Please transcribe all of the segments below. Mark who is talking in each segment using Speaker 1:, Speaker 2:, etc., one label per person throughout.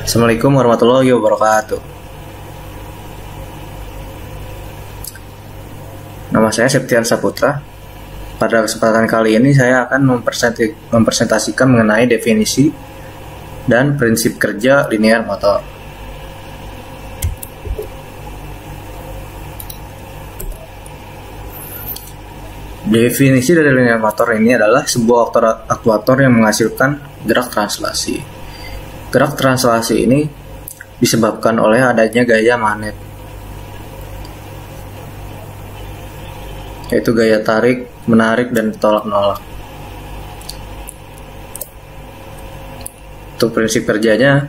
Speaker 1: Assalamualaikum warahmatullahi wabarakatuh. Nama saya Septian Saputra. Pada kesempatan kali ini saya akan mempresentasikan mengenai definisi dan prinsip kerja linear motor. Definisi dari linear motor ini adalah sebuah aktuator yang menghasilkan gerak translasi. Gerak translasi ini disebabkan oleh adanya gaya magnet, yaitu gaya tarik, menarik, dan tolak-menolak. Untuk prinsip kerjanya,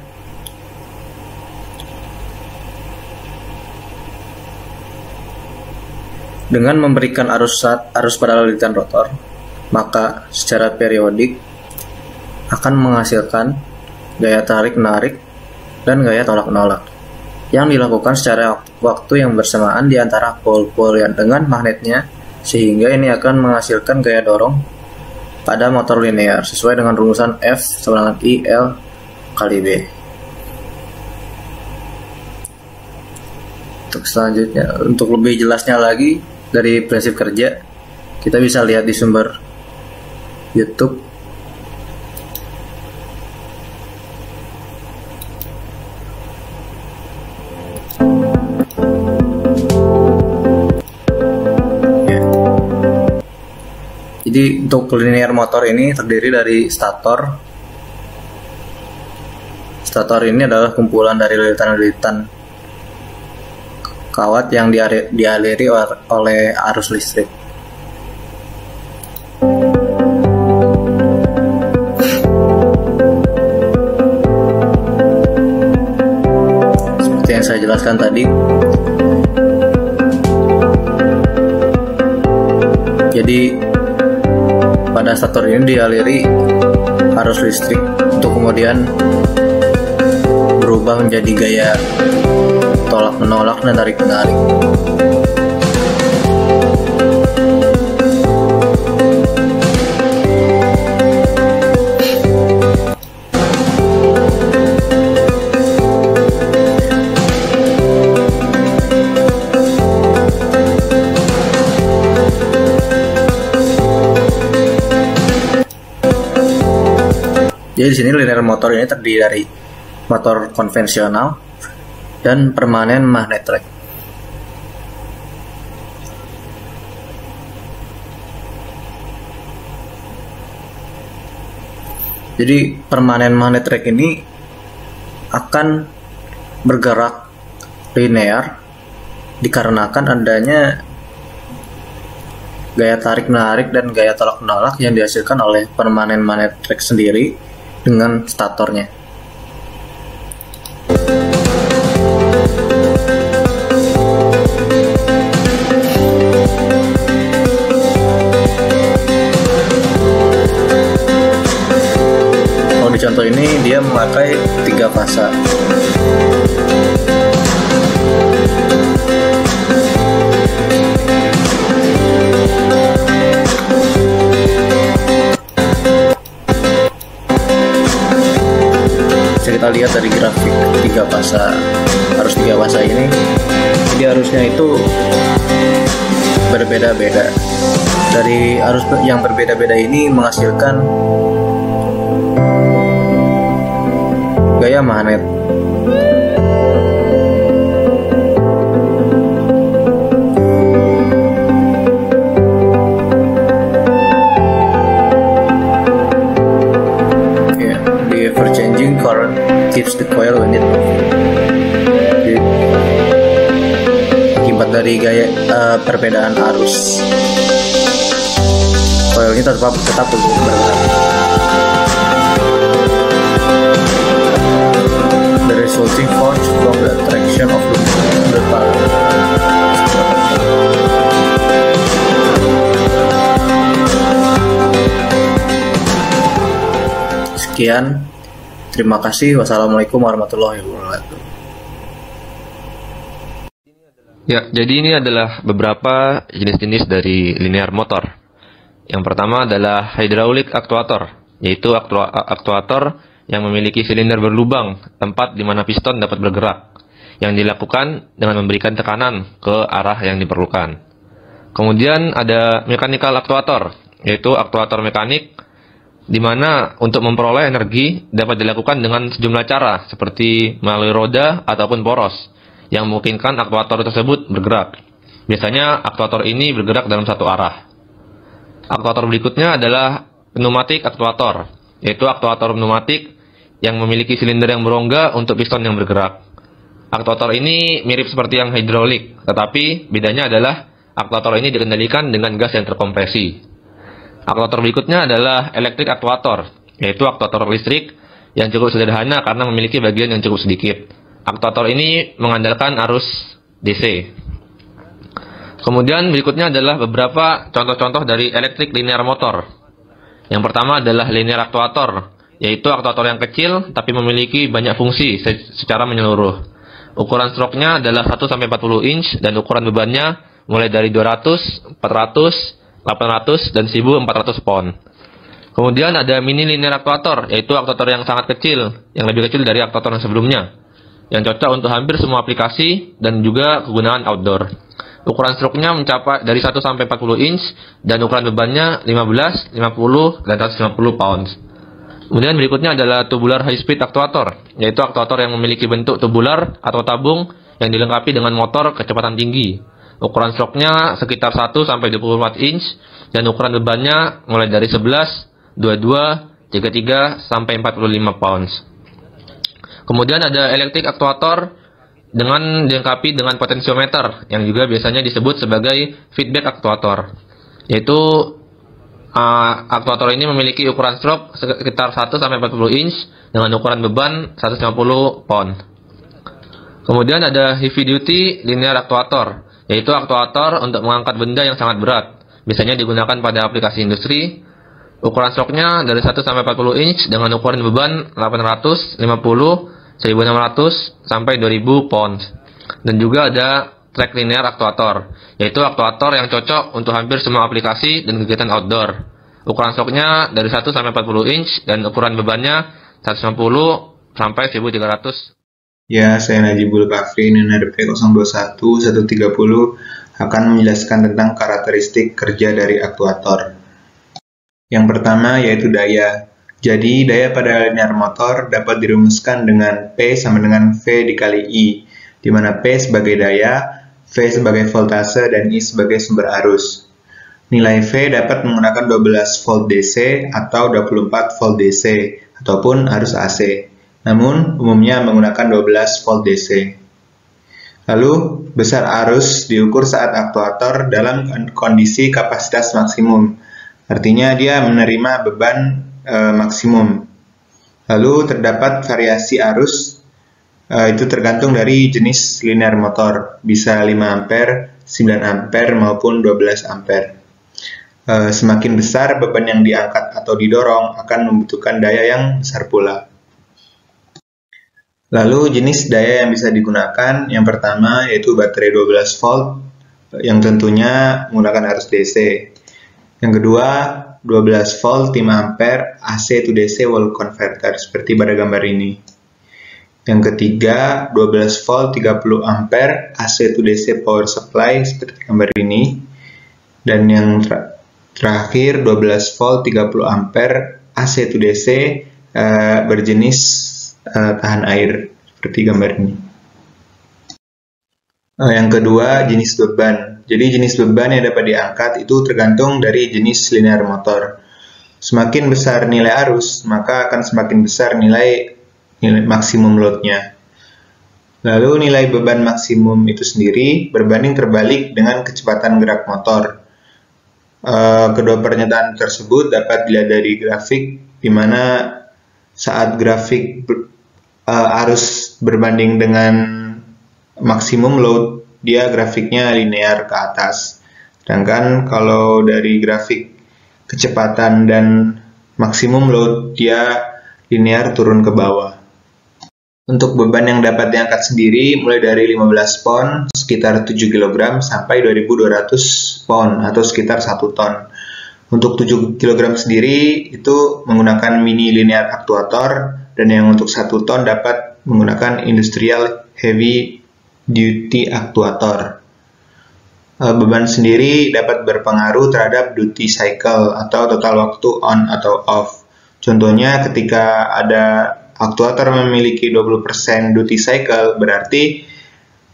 Speaker 1: dengan memberikan arus pada lilitan rotor, maka secara periodik akan menghasilkan gaya tarik-menarik dan gaya tolak-menolak yang dilakukan secara waktu yang bersamaan di antara pol-pol yang dengan magnetnya, sehingga ini akan menghasilkan gaya dorong pada motor linear sesuai dengan rumusan F sama dengan I L kali B. Untuk selanjutnya, untuk lebih jelasnya lagi dari prinsip kerja, kita bisa lihat di sumber YouTube. Ya. Jadi untuk linear motor ini terdiri dari stator. Stator ini adalah kumpulan dari lilitan-lilitan kawat yang dialiri oleh arus listrik. Seperti yang saya jelaskan tadi, jadi pada stator ini dialiri arus listrik untuk kemudian berubah menjadi gaya tolak-menolak dan tarik-menarik. Jadi di sini linear motor ini terdiri dari motor konvensional dan permanen magnet track. Jadi permanen magnet track ini akan bergerak linear dikarenakan adanya gaya tarik menarik dan gaya tolak menolak yang dihasilkan oleh permanen magnet track sendiri dengan statornya. Di contoh ini dia memakai 3 fasa. Bisa kita lihat dari grafik 3 fasa. Arus 3 fasa ini, jadi arusnya itu berbeda-beda. Dari arus yang berbeda-beda ini menghasilkan gaya magnet. The ever-changing current keeps the coil unit moving. Akibat dari gaya perbedaan arus, coil ini tetap bergerak. The resulting force from the attraction of the power. Sekian, terima kasih. Wassalamualaikum warahmatullahi wabarakatuh.
Speaker 2: Ya, jadi ini adalah beberapa jenis-jenis dari linear motor. Yang pertama adalah hydraulic actuator, yaitu aktuator yang memiliki silinder berlubang, tempat di mana piston dapat bergerak, yang dilakukan dengan memberikan tekanan ke arah yang diperlukan. Kemudian ada mechanical actuator, yaitu aktuator mekanik, di mana untuk memperoleh energi dapat dilakukan dengan sejumlah cara, seperti melalui roda ataupun poros, yang memungkinkan aktuator tersebut bergerak. Biasanya aktuator ini bergerak dalam satu arah. Aktuator berikutnya adalah pneumatic aktuator, yaitu aktuator pneumatik yang memiliki silinder yang berongga untuk piston yang bergerak. Aktuator ini mirip seperti yang hidrolik, tetapi bedanya adalah aktuator ini dikendalikan dengan gas yang terkompresi. Aktuator berikutnya adalah electric aktuator, yaitu aktuator listrik yang cukup sederhana karena memiliki bagian yang cukup sedikit. Aktuator ini mengandalkan arus DC. Kemudian berikutnya adalah beberapa contoh-contoh dari electric linear motor. Yang pertama adalah linear aktuator, yaitu aktuator yang kecil tapi memiliki banyak fungsi secara menyeluruh. Ukuran stroke-nya adalah 1-40 inch dan ukuran bebannya mulai dari 200, 400, 800, dan 1400 pound. Kemudian ada mini linear aktuator, yaitu aktuator yang sangat kecil, yang lebih kecil dari aktuator yang sebelumnya, yang cocok untuk hampir semua aplikasi dan juga kegunaan outdoor. Ukuran stroke-nya mencapai dari 1-40 inch dan ukuran bebannya 15, 50, dan 150 pounds. Kemudian berikutnya adalah tubular high speed aktuator, yaitu aktuator yang memiliki bentuk tubular atau tabung yang dilengkapi dengan motor kecepatan tinggi. Ukuran stroke-nya sekitar 1-24 inch dan ukuran bebannya mulai dari 11, 22, 33, sampai 45 pounds. Kemudian ada electric aktuator dengan dilengkapi dengan potensiometer yang juga biasanya disebut sebagai feedback aktuator, yaitu aktuator ini memiliki ukuran stroke sekitar 1-40 inch dengan ukuran beban 150 pound. Kemudian ada heavy duty linear aktuator, yaitu aktuator untuk mengangkat benda yang sangat berat, biasanya digunakan pada aplikasi industri. Ukuran stroke-nya dari 1-40 inch dengan ukuran beban 800, 50, 1600 sampai 2000 pounds. Dan juga ada track linear aktuator, yaitu aktuator yang cocok untuk hampir semua aplikasi dan kegiatan outdoor. Ukuran stroke-nya dari 1-40 inch dan ukuran bebannya 150 sampai 1300.
Speaker 3: Ya, saya Najibul Kafri, NRP 021-130 akan menjelaskan tentang karakteristik kerja dari aktuator. Yang pertama yaitu daya. Jadi, daya pada linear motor dapat dirumuskan dengan P sama dengan V dikali I, di mana P sebagai daya, V sebagai voltase, dan I sebagai sumber arus. Nilai V dapat menggunakan 12 volt DC atau 24 volt DC, ataupun arus AC. Namun, umumnya menggunakan 12 volt DC. Lalu, besar arus diukur saat aktuator dalam kondisi kapasitas maksimum. Artinya, dia menerima beban maksimum. Lalu terdapat variasi arus, itu tergantung dari jenis linear motor, bisa 5 ampere, 9 ampere maupun 12 ampere. Semakin besar beban yang diangkat atau didorong akan membutuhkan daya yang besar pula. Lalu jenis daya yang bisa digunakan, yang pertama yaitu baterai 12 volt yang tentunya menggunakan arus DC. Yang kedua, 12 volt 5 ampere AC to DC wall converter seperti pada gambar ini. Yang ketiga, 12 volt 30 ampere AC to DC power supply seperti gambar ini. Dan yang terakhir, 12 volt 30 ampere AC to DC berjenis tahan air seperti gambar ini. Yang kedua, jenis beban. Jadi jenis beban yang dapat diangkat itu tergantung dari jenis linear motor. Semakin besar nilai arus, maka akan semakin besar nilai maksimum load-nya. Lalu nilai beban maksimum itu sendiri berbanding terbalik dengan kecepatan gerak motor. Kedua pernyataan tersebut dapat dilihat dari grafik, di mana saat grafik arus berbanding dengan maksimum load, dia grafiknya linear ke atas. Sedangkan kalau dari grafik kecepatan dan maksimum load, dia linear turun ke bawah. Untuk beban yang dapat diangkat sendiri mulai dari 15 pound sekitar 7 kg sampai 2200 pound atau sekitar 1 ton. Untuk 7 kg sendiri itu menggunakan mini linear aktuator dan yang untuk 1 ton dapat menggunakan industrial heavy duty actuator. Beban sendiri dapat berpengaruh terhadap duty cycle atau total waktu on atau off. Contohnya ketika ada aktuator memiliki 20% duty cycle, berarti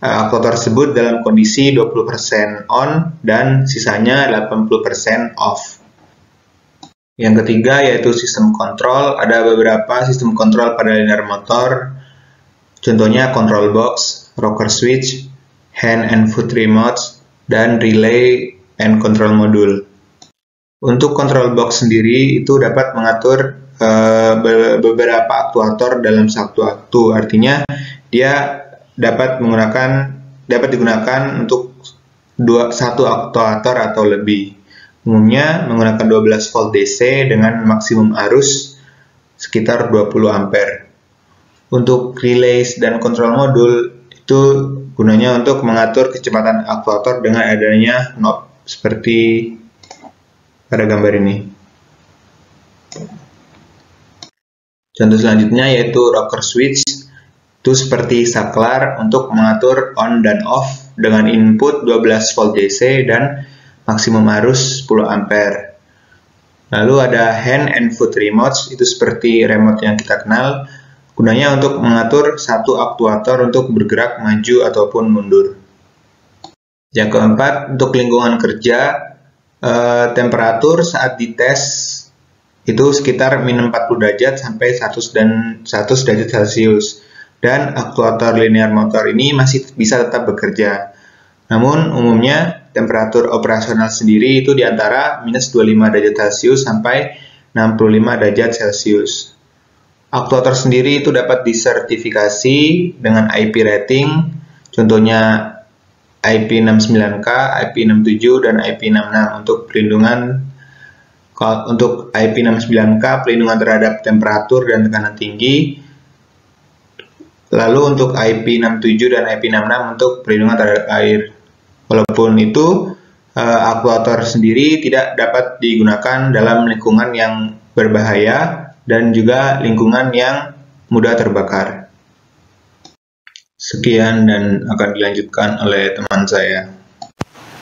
Speaker 3: aktuator tersebut dalam kondisi 20% on dan sisanya 80% off. Yang ketiga yaitu sistem kontrol. Ada beberapa sistem kontrol pada linear motor, contohnya control box, rocker switch, hand and foot remotes, dan relay and control module. Untuk control box sendiri itu dapat mengatur beberapa aktuator dalam satu waktu. Artinya dia dapat digunakan untuk satu aktuator atau lebih. Umumnya menggunakan 12 volt DC dengan maksimum arus sekitar 20 ampere. Untuk relays dan control module itu gunanya untuk mengatur kecepatan aktuator dengan adanya knob seperti pada gambar ini. Contoh selanjutnya yaitu rocker switch. Itu seperti saklar untuk mengatur on dan off dengan input 12 volt DC dan maksimum arus 10 ampere. Lalu ada hand and foot remotes, itu seperti remote yang kita kenal, gunanya untuk mengatur satu aktuator untuk bergerak maju ataupun mundur. Yang keempat, untuk lingkungan kerja, temperatur saat dites itu sekitar minus 40 derajat sampai 100 derajat Celcius. Dan aktuator linear motor ini masih bisa tetap bekerja. Namun umumnya temperatur operasional sendiri itu di antara minus 25 derajat Celcius sampai 65 derajat Celcius. Aktuator sendiri itu dapat disertifikasi dengan IP rating, contohnya IP69K, IP67, dan IP66 untuk perlindungan. Untuk IP69K perlindungan terhadap temperatur dan tekanan tinggi. Lalu untuk IP67 dan IP66 untuk perlindungan terhadap air. Walaupun itu, aktuator sendiri tidak dapat digunakan dalam lingkungan yang berbahaya dan juga lingkungan yang mudah terbakar. Sekian dan akan dilanjutkan oleh teman saya.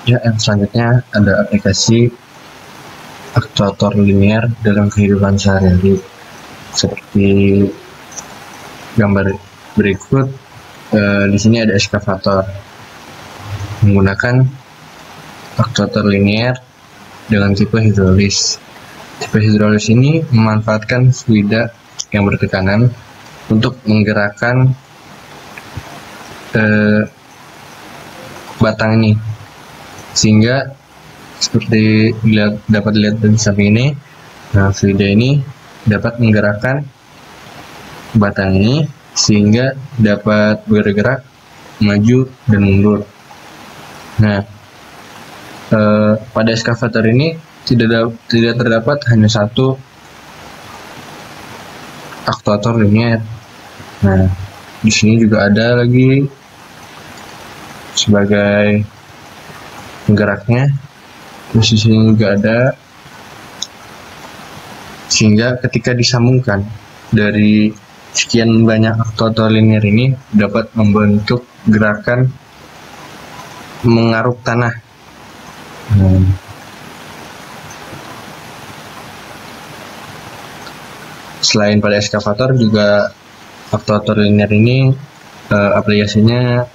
Speaker 4: Ya, yang selanjutnya ada aplikasi aktuator linear dalam kehidupan sehari-hari. Seperti gambar berikut, di sini ada eskavator menggunakan aktuator linear dengan tipe hidrolis. Tipe hidrolis ini memanfaatkan fluida yang bertekanan untuk menggerakkan batang ini, sehingga seperti dapat dilihat di samping ini, fluida ini dapat menggerakkan batang ini sehingga dapat bergerak maju dan mundur. Nah, pada eskavator ini tidak terdapat hanya satu aktuator linear. Nah, di sini juga ada lagi sebagai penggeraknya. Terus di sini juga ada, sehingga ketika disambungkan dari sekian banyak aktuator linear ini dapat membentuk gerakan mengaruk tanah. Selain pada eskavator, juga aktuator linear ini aplikasinya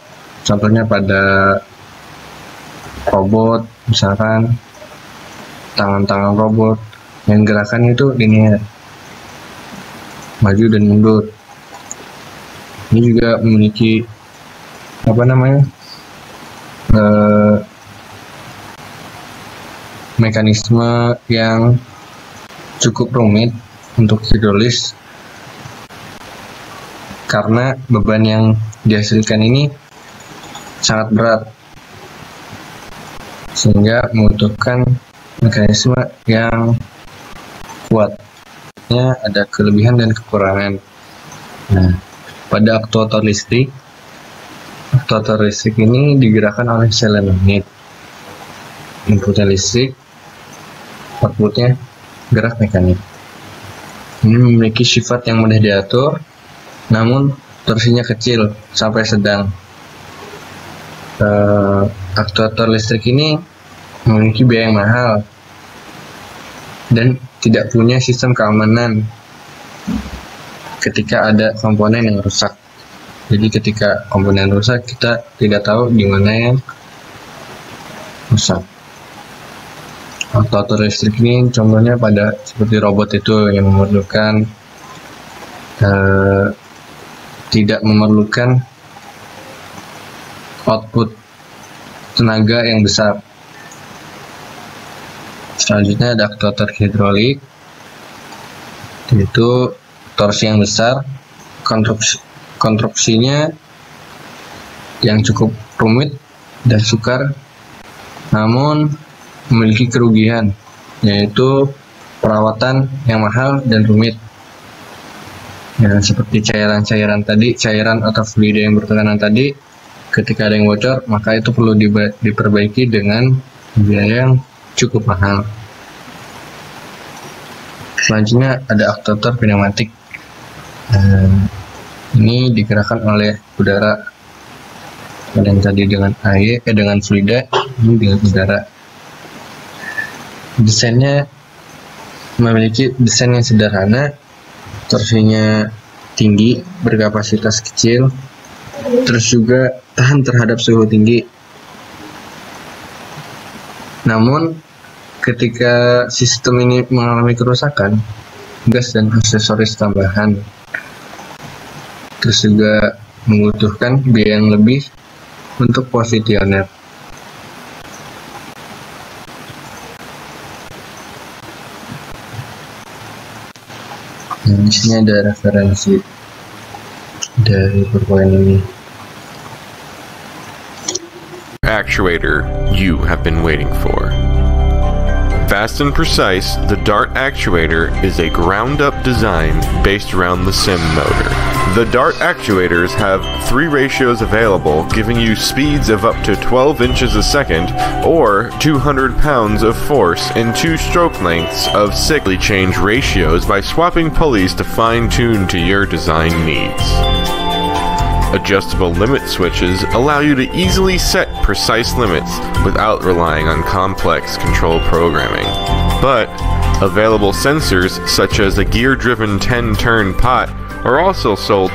Speaker 4: contohnya pada robot, misalkan tangan-tangan robot yang gerakan itu linear, maju dan mundur. Ini juga memiliki mekanisme yang cukup rumit untuk hidrolis, karena beban yang dihasilkan ini sangat berat, sehingga membutuhkan mekanisme yang kuat. Ada kelebihan dan kekurangan. Nah, pada aktuator listrik ini digerakkan oleh solenoid. Inputnya listrik, outputnya gerak mekanik. Ini memiliki sifat yang mudah diatur, namun torsinya kecil sampai sedang. Aktuator listrik ini memiliki biaya yang mahal dan tidak punya sistem keamanan ketika ada komponen yang rusak. Jadi ketika komponen rusak, kita tidak tahu di mana yang rusak. Aktuator listrik ini contohnya pada seperti robot itu yang memerlukan tidak memerlukan output tenaga yang besar. Selanjutnya ada aktuator hidrolik, yaitu torsi yang besar, konstruksinya yang cukup rumit dan sukar, namun memiliki kerugian, yaitu perawatan yang mahal dan rumit. Ya, seperti cairan-cairan tadi, cairan atau fluida yang bertekanan tadi, ketika ada yang bocor, maka itu perlu diperbaiki dengan biaya yang cukup mahal. Selanjutnya ada aktuator pneumatik. Ini digerakkan oleh udara. Yang tadi dengan air, dengan fluida, ini dengan udara. Desainnya memiliki desain yang sederhana, torsinya tinggi, berkapasitas kecil, terus juga tahan terhadap suhu tinggi. Namun, ketika sistem ini mengalami kerusakan, gas dan aksesoris tambahan, terus juga membutuhkan biaya yang lebih untuk posisioner. Di sini ada referensi dari perpoin ini.
Speaker 5: Actuator you have been waiting for. Fast and precise, the DART actuator is a ground-up design based around the SIM motor. The DART actuators have 3 ratios available, giving you speeds of up to 12 inches a second or 200 pounds of force in 2 stroke lengths of 6. Change ratios by swapping pulleys to fine-tune to your design needs. Adjustable limit switches allow you to easily set precise limits without relying on complex control programming. But available sensors such as a gear-driven 10-turn pot are also sold